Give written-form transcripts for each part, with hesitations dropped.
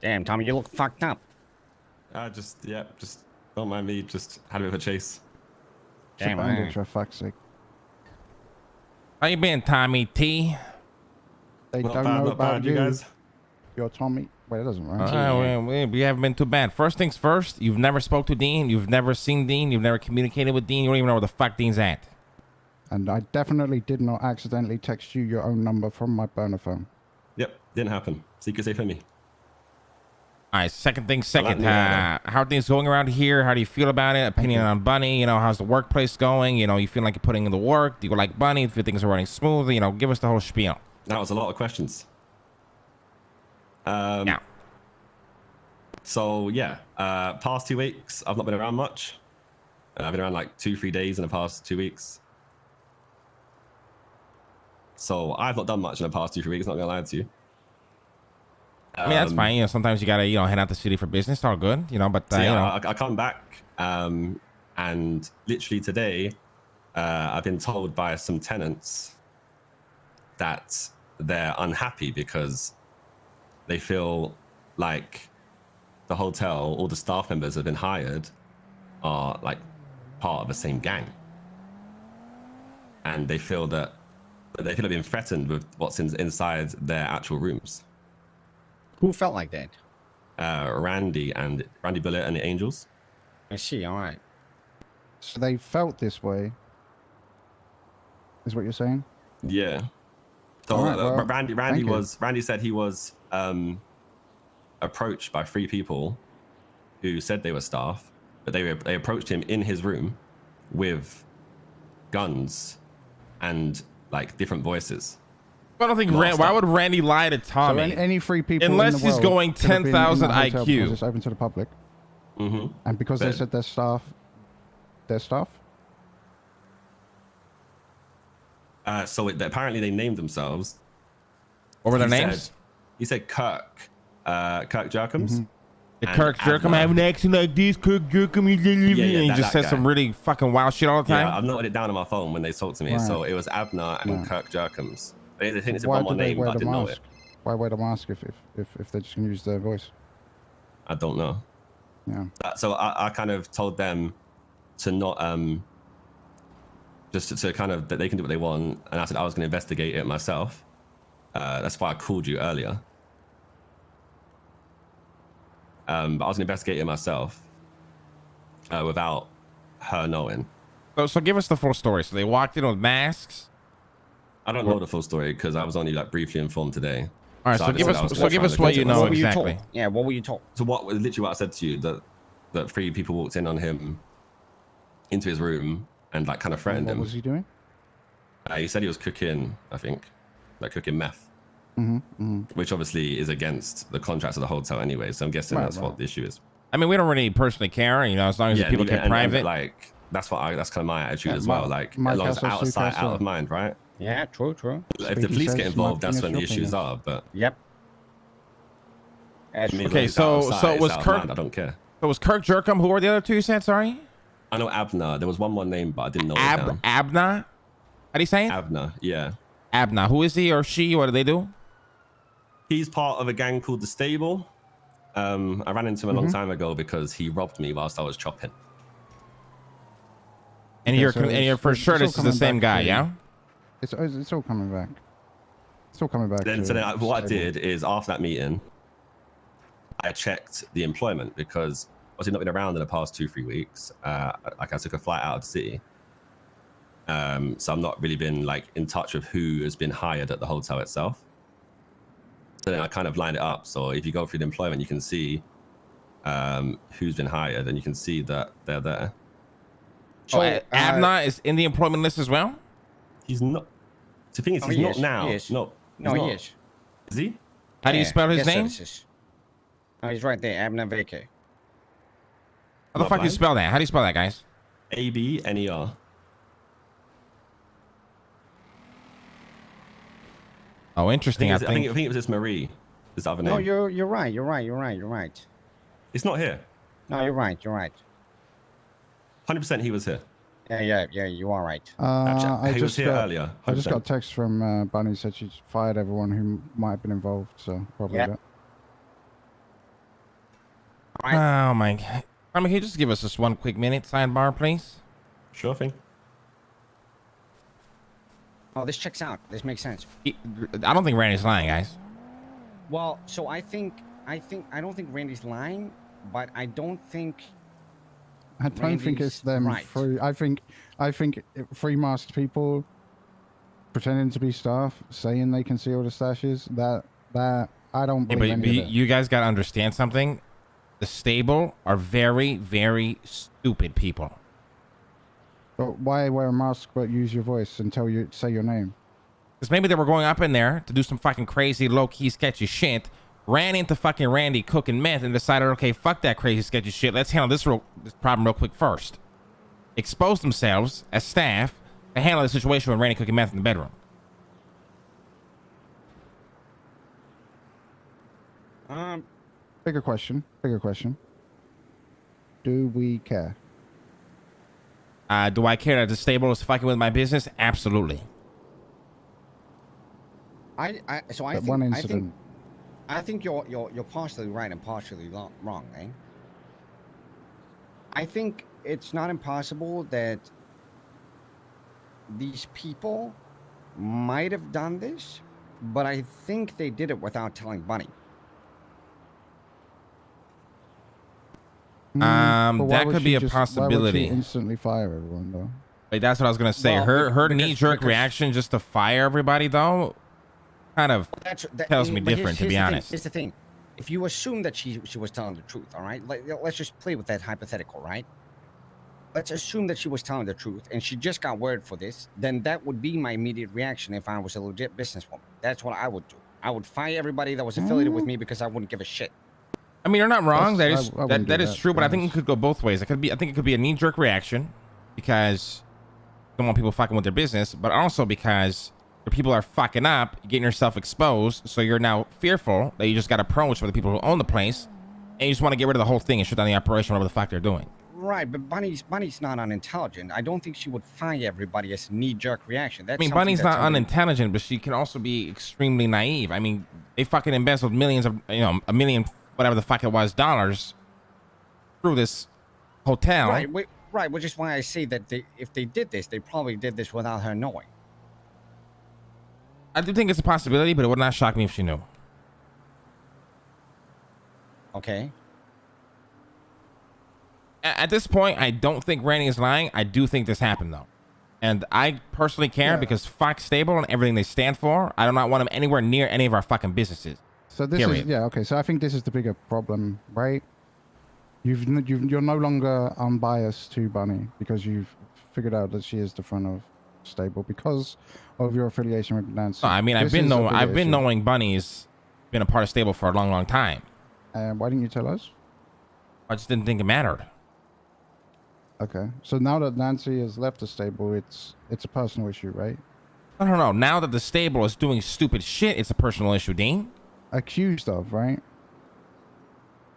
Damn, Tommy, you look fucked up. Just don't mind me. Just had a bit of a chase. Damn, man. For fuck's sake. How you been, Tommy T? They Not don't bad, know not about bad, you. you guys. You're Tommy. Wait, it doesn't rhyme. We haven't been too bad. First things first, you've never spoke to Dean. You've never seen Dean. You've never communicated with Dean. You don't even know where the fuck Dean's at. And I definitely did not accidentally text you your own number from my burner phone. Yep, didn't happen. Secret safe for me. All right, second thing second. How are things going around here? How do you feel about it? Opinion on Bunny? You know, how's the workplace going? You know, you feel like you're putting in the work? Do you like Bunny? If things are running smoothly? You know, give us the whole spiel. That was a lot of questions. Yeah. So yeah, past 2 weeks, I've not been around much. I've been around like 2-3 days in the past 2 weeks. So I've not done much in the past 2-3 weeks, not gonna lie to you. I mean, that's fine. You know, sometimes you gotta, you know, head out the city for business. All good, you know. But so, yeah, you know, I come back, and literally today, I've been told by some tenants that they're unhappy because they feel like the hotel, all the staff members that have been hired, are like part of the same gang, and they feel that they've been threatened with what's inside their actual rooms. Who felt like that? Randy Bullet and the Angels. I see. All right. So they felt this way, is what you're saying? Yeah. So right, well, Randy said he was approached by 3 people who said they were staff, but they approached him in his room with guns and like different voices. I don't think. Why would Randy lie to Tommy? So any 3 people, unless in the he's world going could have been in 10,000 that hotel IQ. because it's open to the public. Mm-hmm. And because they said their staff. So apparently they named themselves. What were their names? He said Kirk Jerkums. Kirk Jerkum have an accent like this. Kirk Jerkum, and he just says some really fucking wild shit all the time. Yeah, I've noted it down on my phone when they talked to me. Right. So it was Abner and Kirk Jerkums. They think it's Why one more do they name, wear but I the didn't know mask? it. Why wear the mask if they're just gonna use their voice? I don't know. Yeah. So I kind of told them to not just to kind of that they can do what they want, and I said I was going to investigate it myself. That's why I called you earlier. But I was going to investigate it myself without her knowing. So give us the full story. So they walked in with masks. I don't know the full story because I was only like briefly informed today. All right, so give us what you know exactly. Yeah, what were you told? So literally what I said to you, that 3 people walked in on him into his room and like kind of threatened him. What was he doing? He said he was cooking, I think, like cooking meth. Which obviously is against the contracts of the hotel anyway, so I'm guessing that's what the issue is. I mean, we don't really personally care, you know, as long as people keep private. Like that's kind of my attitude as well. Like as long as out of sight, out of mind, right? Yeah, true. If the police get involved, that's when the issues are. But yep. Okay, so was Kirk? I don't care. So was Kirk Jerkum? Who were the other 2 you said? Sorry. I know Abner. There was one more name, but I didn't know. Abner. How do you say it? Abner. Yeah. Abner. Who is he or she? What do they do? He's part of a gang called the Stable. I ran into him a long time ago because he robbed me whilst I was chopping. And you're for sure this is the same guy, yeah? It's all coming back. It's all coming back. So then what I did is after that meeting, I checked the employment because obviously not been around in the past 2-3 weeks. Like I took a flight out of the city. So I've not really been like in touch with who has been hired at the hotel itself. So then I kind of lined it up. So if you go through the employment, you can see who's been hired, and you can see that they're there. So Abner is in the employment list as well? He's not. The thing is, he's not now. No, he is. Is he? How do you spell his name? Oh, he's right there. Abner Vacay. How the fuck do you spell that? How do you spell that, guys? Abner. Oh, interesting. I think it was just Marie. Is the other name? No, you're right. You're right. It's not here. No, you're right. 100% he was here. Yeah, you are right. He was here earlier. 100%. I just got a text from Bunny, said she's fired everyone who might have been involved, so probably that. Oh my God. Can you just give us just one quick minute sidebar, please? Sure thing. Oh, this checks out. This makes sense. I don't think Randy's lying, guys. Well, so I don't think Randy's lying, but I don't think. I don't think it's them. Right. I think free masked people pretending to be staff, saying they can see all the stashes. That I don't believe any of that. You guys gotta understand something. The stable are very, very stupid people. But why wear a mask but use your voice and say your name? Because maybe they were going up in there to do some fucking crazy, low-key, sketchy shit, ran into fucking Randy cooking meth and decided, okay, fuck that crazy, sketchy shit. Let's handle this problem real quick first. Exposed themselves as staff to handle the situation with Randy cooking meth in the bedroom. Bigger question. Do we care? Do I care that the stable is fucking with my business? Absolutely. I think you're partially right and partially wrong, eh? I think it's not impossible that these people might have done this, but I think they did it without telling Bunny. That could be a possibility. Why would she instantly fire everyone, though? Like, that's what I was gonna say. Well, her knee-jerk reaction just to fire everybody, though, kind of tells me different, to be honest. Here's the thing. If you assume that she was telling the truth, all right? Let's just play with that hypothetical, right? Let's assume that she was telling the truth and she just got word for this, then that would be my immediate reaction if I was a legit businesswoman. That's what I would do. I would fire everybody that was affiliated with me because I wouldn't give a shit. I mean, you're not wrong. That is true, but I think it honest. could go both ways. I think it could be a knee-jerk reaction because you don't want people fucking with their business, but also because your people are fucking up, getting yourself exposed, so you're now fearful that you just got approached by the people who own the place, and you just want to get rid of the whole thing and shut down the operation, whatever the fuck they're doing. Right, but Bunny's not unintelligent. I don't think she would fire everybody as a knee-jerk reaction. That's Bunny's not unintelligent, but she can also be extremely naive. I mean, they fucking embezzled millions of, a million, whatever the fuck it was, dollars through this hotel. Right, which is why I say that if they did this, they probably did this without her knowing. I do think it's a possibility, but it would not shock me if she knew. Okay. At this point, I don't think Randy is lying. I do think this happened, though. And I personally care because fuck Stable and everything they stand for. I do not want them anywhere near any of our fucking businesses. So this is, okay. So I think this is the bigger problem, right? You're no longer unbiased to Bunny because you've figured out that she is the front of Stable because of your affiliation with Nancy. No, I mean, I've been knowing Bunny's been a part of Stable for a long, long time. And why didn't you tell us? I just didn't think it mattered. Okay, so now that Nancy has left the stable, it's a personal issue, right? I don't know. Now that the stable is doing stupid shit, it's a personal issue, Dean. Accused of, right?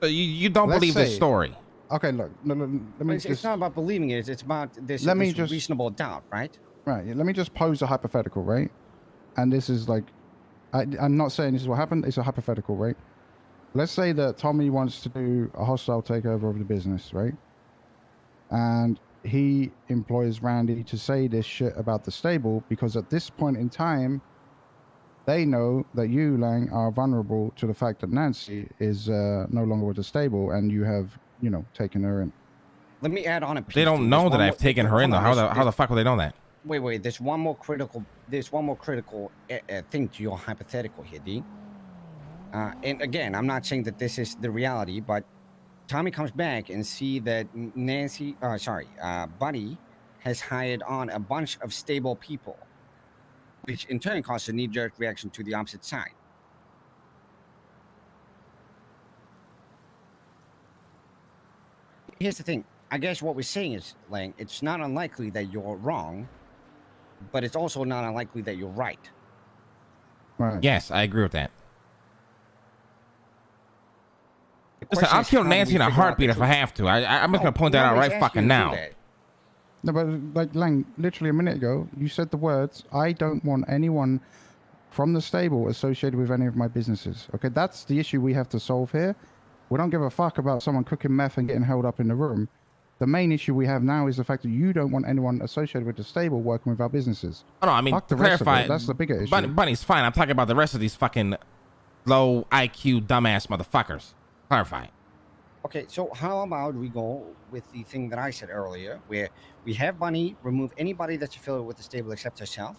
So you don't believe this story. Okay, look, let me it's not about believing it. It's about this reasonable doubt, right? Right. Let me just pose a hypothetical, right? And this is like, I'm not saying this is what happened. It's a hypothetical, right? Let's say that Tommy wants to do a hostile takeover of the business, right? And he employs Randy to say this shit about the stable because at this point in time, they know that you, Lang, are vulnerable to the fact that Nancy is no longer with the stable and you have, taken her in. Let me add on a piece. They don't know that I've taken her in, though. How the fuck will they know that? Wait. There's one more critical thing to your hypothetical here, D. And again, I'm not saying that this is the reality, but Tommy comes back and see that Bunny has hired on a bunch of stable people, which in turn causes a knee-jerk reaction to the opposite side. Here's the thing. I guess what we're saying is, Lang, it's not unlikely that you're wrong, but it's also not unlikely that you're right. Right. Yes, I agree with that. Listen, I'll kill Nancy in a heartbeat if I have to. I'm just going to point that out right fucking now. No, but like Lang, literally a minute ago, you said the words, I don't want anyone from the stable associated with any of my businesses. Okay, that's the issue we have to solve here. We don't give a fuck about someone cooking meth and getting held up in the room. The main issue we have now is the fact that you don't want anyone associated with the stable working with our businesses. Oh, no, I mean, Fuck to the rest of clarify, it. That's the bigger issue. Bunny's fine. I'm talking about the rest of these fucking low IQ dumbass motherfuckers. Clarify. Okay, so how about we go with the thing that I said earlier, where we have Bunny remove anybody that's affiliated with the stable except herself,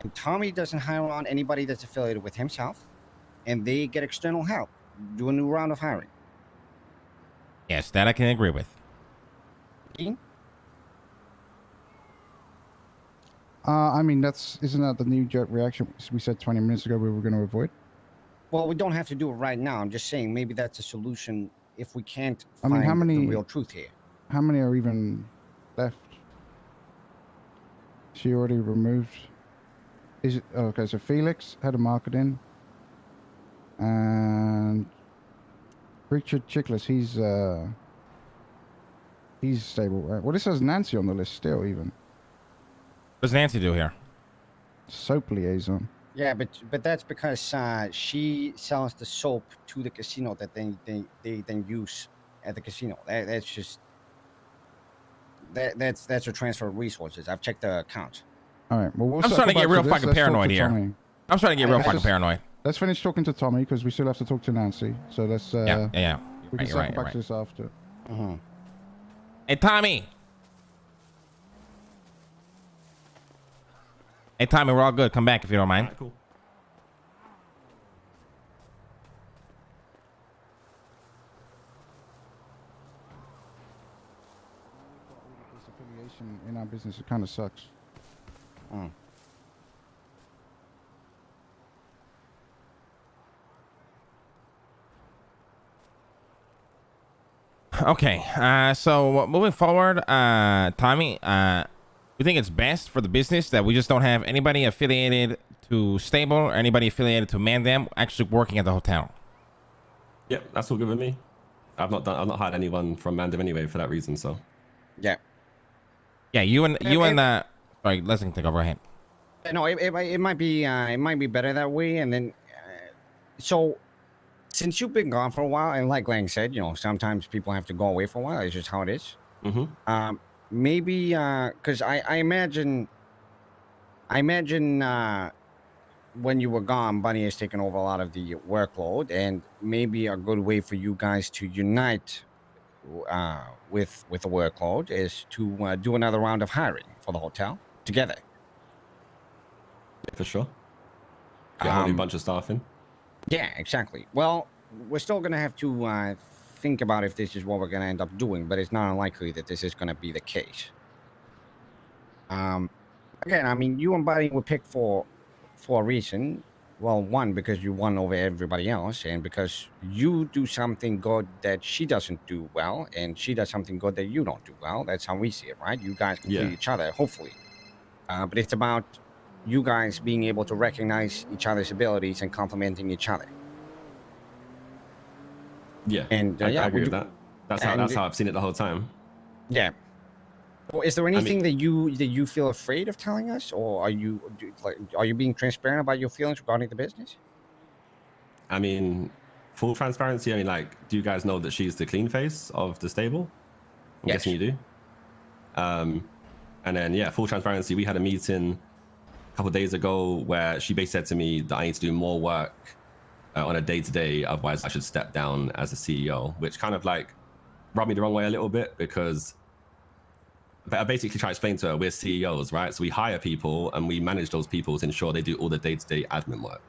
and Tommy doesn't hire on anybody that's affiliated with himself, and they get external help, do a new round of hiring. Yes, that I can agree with. Dean? I mean, isn't that the knee jerk reaction we said 20 minutes ago we were going to avoid? Well, we don't have to do it right now. I'm just saying maybe that's a solution if we can't I find mean, how many the real truth here. How many are even left? She already removed. Is it okay? So Felix, head of marketing, and Richard Chickless. He's stable. Right? Well, this has Nancy on the list still. Even What does Nancy do here? soap liaison. Yeah, but that's because she sells the soap to the casino that they then use at the casino. That's a transfer of resources. I've checked the account. All right. Well, I'm starting to get real fucking paranoid here. I'm starting to get real fucking paranoid. Let's finish talking to Tommy because we still have to talk to Nancy. So let's. Yeah. We can circle back to this after. Hey, Tommy. Hey, Tommy, we're all good. Come back if you don't mind. Right, cool. This affiliation in our business, it kind of sucks. Okay, so moving forward, Tommy, we think it's best for the business that we just don't have anybody affiliated to stable or anybody affiliated to Mandem actually working at the hotel. Yep, that's all good with me. I've not hired anyone from Mandem anyway for that reason. So Yeah. Yeah, you and sorry, let's take over ahead. No, it might be better that way. And then, so since you've been gone for a while, and like Lang said, sometimes people have to go away for a while. It's just how it is. Maybe because I imagine when you were gone, Bunny has taken over a lot of the workload, and maybe a good way for you guys to unite with the workload is to do another round of hiring for the hotel together. Yeah, for sure. Get a whole new bunch of staff in. Yeah, exactly. Well, we're still gonna have to think about if this is what we're gonna end up doing, but it's not unlikely that this is gonna be the case. Again, I mean, you and Buddy were picked for a reason. Well, one, because you won over everybody else, and because you do something good that she doesn't do well, and she does something good that you don't do well. That's how we see it, right? You guys complete each other, hopefully. But it's about you guys being able to recognize each other's abilities and complementing each other. Yeah, and I agree with that. That's how I've seen it the whole time. Yeah. Well, is there anything that you feel afraid of telling us, or are you being transparent about your feelings regarding the business? I mean, full transparency. I mean, like, do you guys know that she's the clean face of the stable? I'm guessing you do. And then, yeah, full transparency. We had a meeting a couple of days ago where she basically said to me that I need to do more work on a day-to-day, otherwise I should step down as a CEO, which kind of like rubbed me the wrong way a little bit, because I basically try to explain to her, we're CEOs, right? So we hire people and we manage those people to ensure they do all the day-to-day admin work.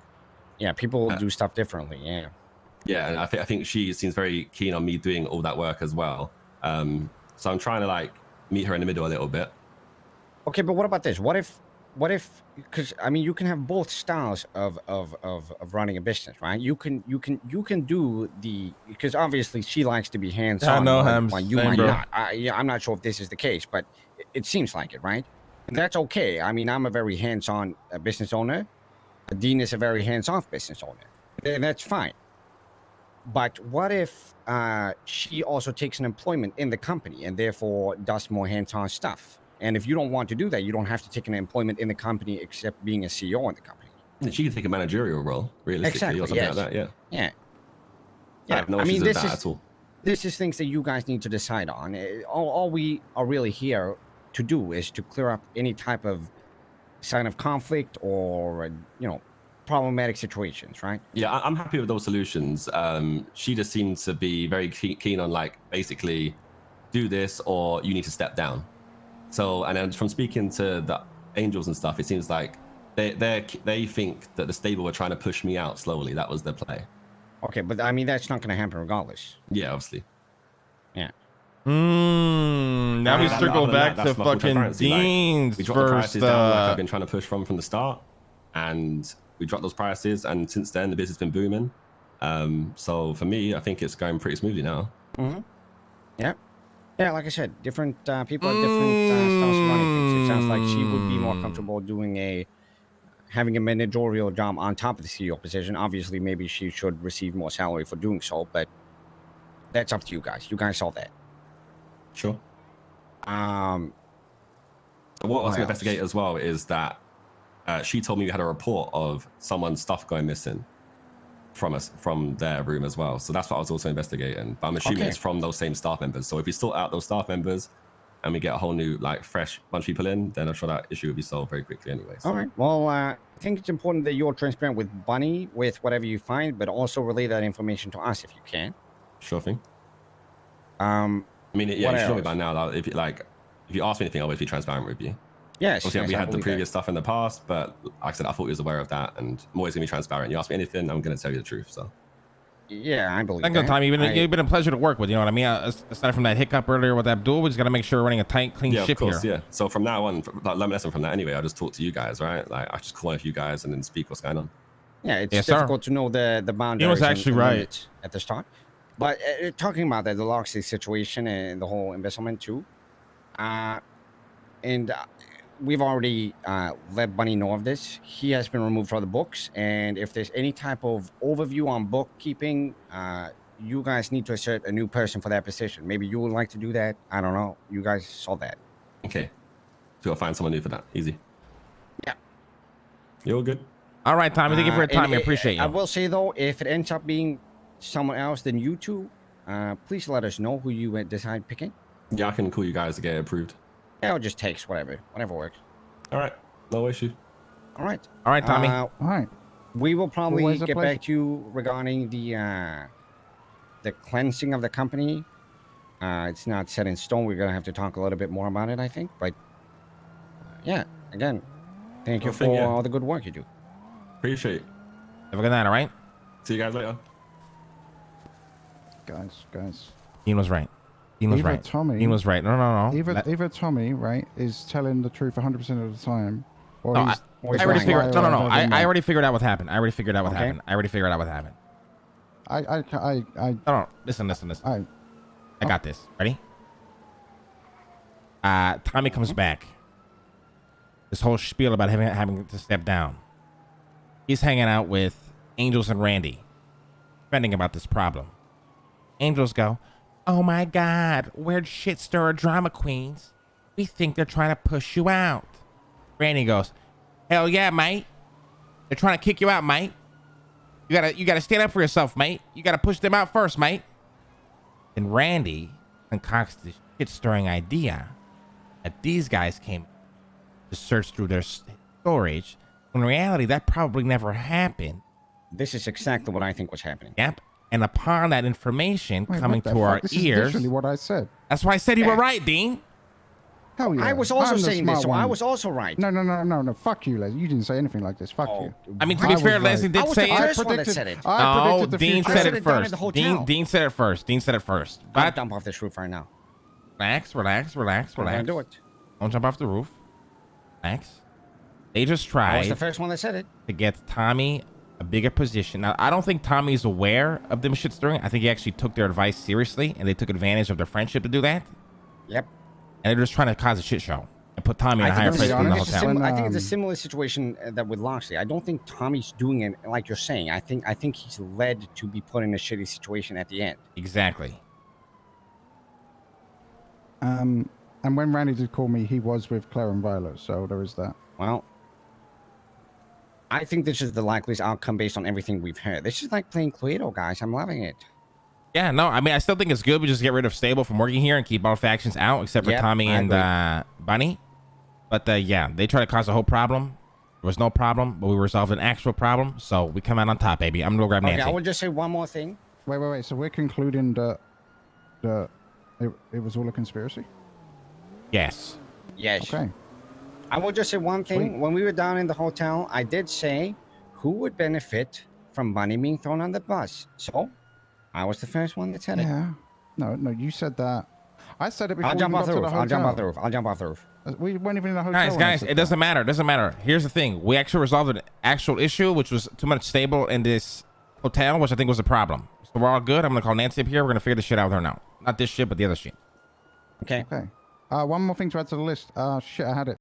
Yeah, people do stuff differently. Yeah. Yeah, and I think she seems very keen on me doing all that work as well. So I'm trying to like meet her in the middle a little bit. Okay, but what about this? What if, because I mean, you can have both styles of running a business, right? You can do because obviously she likes to be hands-on. While you might not. I'm not sure if this is the case, but it seems like it, right? And that's okay. I mean, I'm a very hands-on business owner. Dean is a very hands-off business owner. And that's fine. But what if she also takes an employment in the company and therefore does more hands-on stuff? And if you don't want to do that, you don't have to take an employment in the company except being a CEO in the company. She can take a managerial role, realistically, or something like that, yeah. I have no issues with that at all. This is things that you guys need to decide on. All we are really here to do is to clear up any type of sign of conflict or, problematic situations, right? Yeah, I'm happy with those solutions. She just seems to be very keen on, like, basically do this or you need to step down. So, and then from speaking to the angels and stuff, it seems like they think that the stable were trying to push me out slowly. That was their play. Okay, but I mean, that's not going to happen regardless. Yeah, obviously. Yeah. Now we circle back to fucking Dean's we dropped the prices down like first. I've been trying to push from the start, and we dropped those prices, and since then the business has been booming. So for me, I think it's going pretty smoothly now. Mm-hmm. Yeah. Yeah, like I said, different people have different styles of running things. It sounds like she would be more comfortable having a managerial job on top of the CEO position. Obviously, maybe she should receive more salary for doing so, but that's up to you guys. You guys saw that. Sure. What I was going to investigate as well is that she told me we had a report of someone's stuff going missing from their room as well. So that's what I was also investigating. But I'm assuming it's from those same staff members. So if we sort out those staff members and we get a whole new, like, fresh bunch of people in, then I'm sure that issue will be solved very quickly anyways. All right. Well, I think it's important that you're transparent with Bunny with whatever you find, but also relay that information to us if you can. Sure thing. I mean, yeah, you should know me by now. Like, if you ask me anything, I'll always be transparent with you. Yes. Obviously, yes, we had the previous stuff in the past, but like I said, I thought he was aware of that, and I'm always gonna be transparent. You ask me anything, I'm gonna tell you the truth. So. Yeah, I believe. Thank you, Tommy. You've been a pleasure to work with. You know what I mean? Aside from that hiccup earlier with Abdul, we just gotta make sure we're running a tight, clean ship here. Yeah. So from now on, like, learn a lesson from that anyway. I'll just talk to you guys, right? Like, I just call one of you guys and then speak what's going on. Yeah, it's difficult to know the boundaries. He was actually right at the start. But talking about the Loxley situation and the whole embezzlement too, and we've already let Bunny know of this. He has been removed from the books, and if there's any type of overview on bookkeeping, you guys need to assert a new person for that position. Maybe you would like to do that. I don't know. You guys saw that. Okay. So I'll find someone new for that. Easy. Yeah. You're good. All right, Tommy. Thank you for your time. I appreciate you. I will say, though, if it ends up being someone else than you two, please let us know who you decide picking. Yeah, I can call you guys to get it approved. Yeah, it just takes whatever works. All right, no issue. All right, Tommy. All right. We will probably get back to you regarding the cleansing of the company. It's not set in stone. We're gonna have to talk a little bit more about it, I think. But yeah, again, thank you for all the good work you do. Appreciate it. Have a good night. All right. See you guys later. Guys. Dean was right. Dean was right. Tommy. Dean was right. No. Either Tommy, right, is telling the truth 100% of the time, or no, he's I already figured. No. I already figured out what happened. I already figured out what happened. No. Listen. I got this. Ready? Tommy comes back. This whole spiel about having to step down. He's hanging out with Angels and Randy, defending about this problem. Angels go, "Oh my God, we're shit stirrer drama queens. We think they're trying to push you out." Randy goes, "Hell yeah, mate. They're trying to kick you out, mate. You gotta stand up for yourself, mate. You gotta push them out first, mate." And Randy concocts this shit stirring idea that these guys came to search through their storage. In reality, that probably never happened. This is exactly what I think was happening. Yep. And upon that information coming to our this ears, is literally what I said. That's why I said you were right, Dean. Hell yeah. I was also saying this, so I was also right. No. Fuck you, Les. You didn't say anything like this. Fuck you. I mean, to be fair, Leslie did say I it. was the first one that said it. I predicted the Dean future. said it first. Dean said it first. Don't But dump off this roof right now. relax. I'm gonna do it. Don't jump off the roof. Relax. They just I tried was the first one that said it. to get Tommy a bigger position. Now, I don't think Tommy's aware of them shit stirring. I think he actually took their advice seriously, and they took advantage of their friendship to do that. Yep. And they're just trying to cause a shit show and put Tommy in a higher place in the hotel. I think it's a similar situation that with Loxley. I don't think Tommy's doing it like you're saying. I think he's led to be put in a shitty situation at the end. Exactly. And when Randy did call me, he was with Claire and Violet, so there is that. Well, I think this is the likeliest outcome based on everything we've heard. This is like playing Cluedo, guys. I'm loving it. Yeah, no, I mean, I still think it's good. We just get rid of Stable from working here and keep all factions out except for Yep, Tommy I and Bunny. But yeah, they try to cause a whole problem. There was no problem, but we resolved an actual problem. So we come out on top, baby. I'm gonna go grab Nancy. Okay, I will just say one more thing. Wait. So we're concluding that it was all a conspiracy? Yes. Yes. Okay. I will just say one thing. Wait. When we were down in the hotel, I did say who would benefit from Bunny being thrown on the bus. So I was the first one that said it. Yeah. No, you said that. I said it before. I'll jump we off got the to roof. hotel. I'll jump off the roof. We weren't even in the hotel. when I Guys, said it that. doesn't matter. It doesn't matter. Here's the thing. We actually resolved an actual issue, which was too much Stable in this hotel, which I think was a problem. So we're all good. I'm gonna call Nancy up here. We're gonna figure this shit out with her now. Not this shit, but the other shit. Okay. Okay. One more thing to add to the list. Shit, I had it.